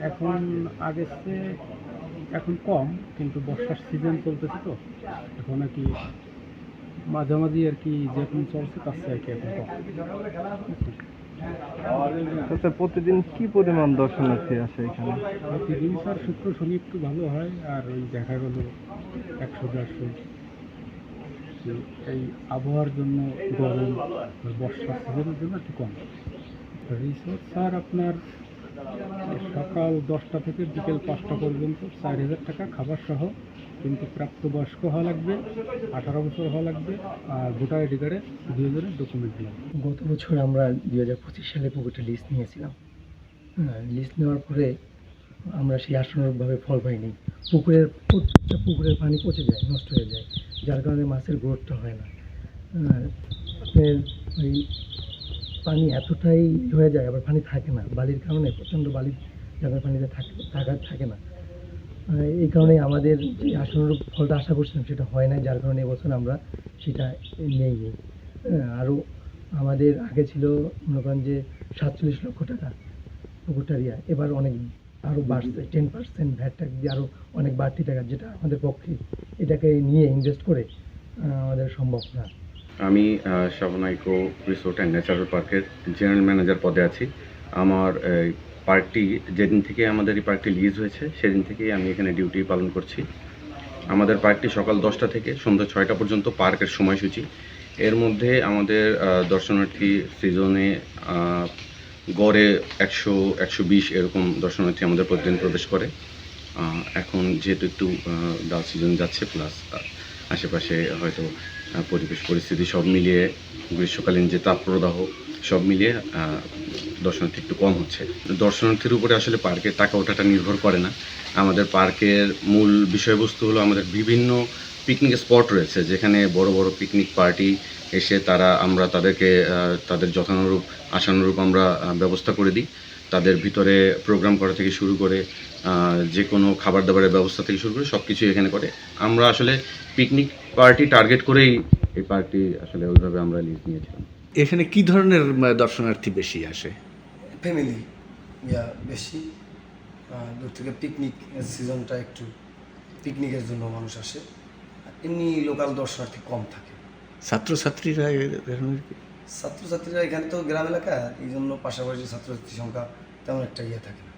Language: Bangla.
এখন আগের চেয়ে এখন কম, কিন্তু বর্ষার সিজন চলতেছে তো এখন আর কি মাঝামাঝি আর কি যেরকম চলছে তার চেয়ে আর কি এখন কম। আচ্ছা, প্রতিদিন কি পরিমাণ দর্শনার্থী আসে এখানে? প্রতিদিন স্যার শুক্র শনি একটু ভালো হয়, আর ওই দেখা গেল 100-150। এই আবহাওয়ার জন্য গরম বর্ষার সিজনের জন্য একটু কম। রিসোর্ট স্যার আপনার সকাল 10টা থেকে বিকেল 5টা পর্যন্ত 4,000 টাকা খাবার সহ, কিন্তু প্রাপ্তবয়স্ক হওয়া লাগবে, 18 বছর হওয়া লাগবে, আর ভোটার আইডি কার্ডে 2000-এর ডকুমেন্ট লাগবে। গত বছর আমরা 2025 সালে পুকুরটা লিজ নিয়েছিলাম। লিজ নেওয়ার পরে আমরা সেই আশানুরূপভাবে ফল পাইনি। প্রত্যেকটা পুকুরের পানি পচে যায়, নষ্ট হয়ে যায়, যার কারণে মাছের গ্রোথটা হয় না। আপনার ওই পানি এতটাই হয়ে যায়, আবার পানি থাকে না, বালির কারণে প্রচণ্ড বালির জায়গায় পানিতে থাকে না। এই কারণে আমাদের যে আশানুরূপ ফলটা আশা করছিলাম সেটা হয় না, যার কারণে এবছর আমরা সেটা নেইনি। আরও আমাদের আগে ছিল মনে করেন যে 47 লক্ষ টাকা পুকুরটার এবার অনেক আরও বাড়ছে, 10% ভ্যাট ট্যাক্স দিয়ে আরও অনেক বাড়তি টাকা, যেটা আমাদের পক্ষে এটাকে নিয়ে ইনভেস্ট করে আমাদের সম্ভব না। আমি শাবনাইকো রিসোর্ট অ্যান্ড ন্যাচারাল পার্কের জেনারেল ম্যানেজার পদে আছি। আমার পার্কটি যেদিন থেকে আমাদের এই পার্কটি লিজ হয়েছে সেদিন থেকেই আমি এখানে ডিউটি পালন করছি। আমাদের পার্কটি সকাল 10টা থেকে সন্ধ্যা 6টা পর্যন্ত পার্কের সময়সূচি। এর মধ্যে আমাদের দর্শনার্থী সিজনে গড়ে 100-120 এরকম দর্শনার্থী আমাদের প্রতিদিন প্রবেশ করে। এখন যেহেতু একটু ডাল সিজন যাচ্ছে, প্লাস আশেপাশে হয়তো পরিবেশ পরিস্থিতি সব মিলিয়ে, গ্রীষ্মকালীন যে তাপপ্রদাহ সব মিলিয়ে দর্শনার্থী একটু কম হচ্ছে। দর্শনার্থীর উপরে আসলে পার্কের টাকা ওঠাটা নির্ভর করে না। আমাদের পার্কের মূল বিষয়বস্তু হলো আমাদের বিভিন্ন পিকনিক স্পট রয়েছে, যেখানে বড় বড় পিকনিক পার্টি এসে আমরা তাদেরকে তাদের যথানুরূপ আশানুরূপ আমরা ব্যবস্থা করে দিই। তাদের ভিতরে প্রোগ্রাম করা থেকে শুরু করে যে কোনো খাবার দাবারের ব্যবস্থা থেকে শুরু করে সব কিছুই এখানে করে। আমরা আসলে পিকনিক পার্টি টার্গেট করেই এই পার্কটি আসলে ওইভাবে আমরা লিজ নিয়েছিলাম। এখানে কি ধরনের দর্শনার্থী বেশি আসে? ফ্যামিলি বেশি, দূর থেকে পিকনিক সিজনটা একটু পিকনিকের জন্য মানুষ আসে, এমনি লোকাল দর্শনার্থী কম থাকে। ছাত্রছাত্রীরা ছাত্রছাত্রীরা এখানে তো গ্রাম এলাকা, এই জন্য পাশাপাশি ছাত্রছাত্রীর সংখ্যা তেমন একটা থাকে না।